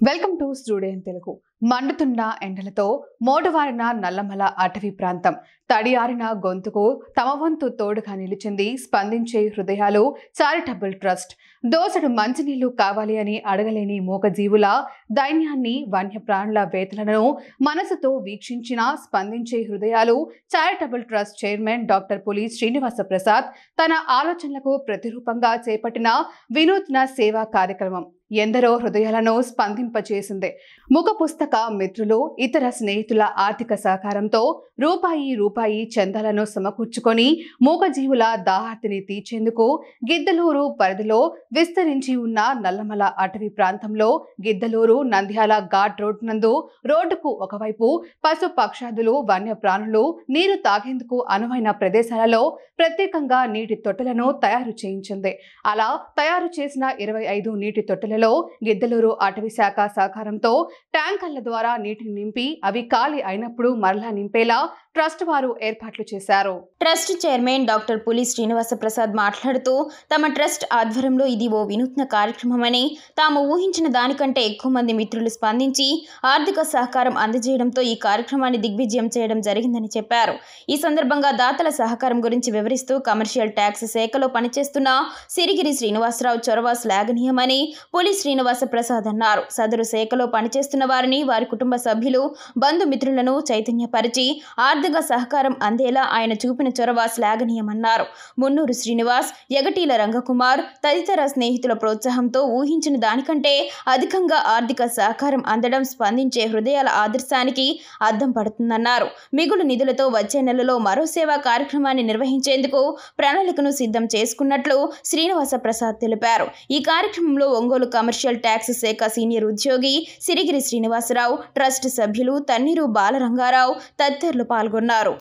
Welcome to studio in Telugu. మండుతున్న ఎండలతో మోడువారిన నల్లమల అటవీ ప్రాంతం తడియారిన గొంతుకు తమ వంతు తోడుగా నిలిచింది స్పందించే హృదయాలు చారిటబుల్ ట్రస్ట్. దోసెడు మంచినీళ్లు కావాలి అని అడగలేని మూగజీవుల దైన్యాన్ని, వన్యప్రాణుల వేతలను మనసుతో వీక్షించిన స్పందించే హృదయాలు చారిటబుల్ ట్రస్ట్ చైర్మన్ డాక్టర్ పులి శ్రీనివాస ప్రసాద్ తన ఆలోచనలకు ప్రతిరూపంగా చేపట్టిన వినూత్న సేవా కార్యక్రమం ఎందరో హృదయాలను స్పందింపచేసింది. ముఖ పుస్తక మిత్రులు, ఇతర స్నేహితుల ఆర్థిక సహకారంతో రూపాయి చందాలను సమకూర్చుకొని మూగజీవుల దాహార్తిని తీర్చేందుకు గిద్దలూరు పరిధిలో విస్తరించి ఉన్న నల్లమల అటవీ ప్రాంతంలో గిద్దలూరు నంద్యాల ఘాట్ రోడ్ నందు రోడ్డుకు ఒకవైపు పశు పక్షాదులు, వన్య ప్రాణులు నీరు తాగేందుకు అనువైన ప్రదేశాలలో ప్రత్యేకంగా నీటి తొట్టెలను తయారు చేయించింది. అలా తయారు చేసిన 25 నీటి తొట్టెలలో గిద్దలూరు అటవీ శాఖ సహకారంతో ట్యాంకర్ల ద్వారా నీటిని నింపి అవి ఖాళీ అయినప్పుడు మరలా నింపేలా ట్రస్ట్ వారు ఏర్పాట్లు చేశారు. ట్రస్ట్ చైర్మన్ డాక్టర్ పులి శ్రీనివాస ప్రసాద్ మాట్లాడుతూ, తమ ట్రస్ట్ ఆధ్వర్యంలో ఇది ఓ వినూత్న కార్యక్రమమని, తాము ఊహించిన దానికంటే ఎక్కువ మంది మిత్రులు స్పందించి ఆర్థిక సహకారం అందజేయడంతో ఈ కార్యక్రమాన్ని దిగ్విజయం చేయడం జరిగిందని చెప్పారు. ఈ సందర్భంగా దాతల సహకారం గురించి వివరిస్తూ, కమర్షియల్ ట్యాక్స్ శాఖలో పనిచేస్తున్న సిరిగిరి శ్రీనివాసరావు చొరవ శ్లాఘనీయమని పులి శ్రీనివాస ప్రసాద్ అన్నారు. సదరు శాఖలో పనిచేస్తున్న వారిని, వారి కుటుంబ సభ్యులు, బంధుమిత్రులను చైతన్యపరిచి ఆర్థిక సహకారం అందేలా ఆయన చూపిన చొరవ శ్లాఘనీయమన్నారు. మున్నూరు శ్రీనివాస్, యగటీల రంగకుమార్ తదితర స్నేహితుల ప్రోత్సాహంతో ఊహించిన దానికంటే అధికంగా ఆర్థిక సహకారం అందడం స్పందించే హృదయాల ఆదర్శానికి అద్దం పడుతుందన్నారు. మిగులు నిధులతో వచ్చే నెలలో మరో సేవా కార్యక్రమాన్ని నిర్వహించేందుకు ప్రణాళికను సిద్ధం చేసుకున్నట్లు శ్రీనివాస ప్రసాద్ తెలిపారు. ఈ కార్యక్రమంలో ఒంగోలు కమర్షియల్ ట్యాక్స్ శాఖ సీనియర్ ఉద్యోగి సిరిగిరి శ్రీనివాసరావు, ట్రస్ట్ సభ్యులు తన్నీరు బాలరంగారావు తదితరులు పాల్గొన్నారు.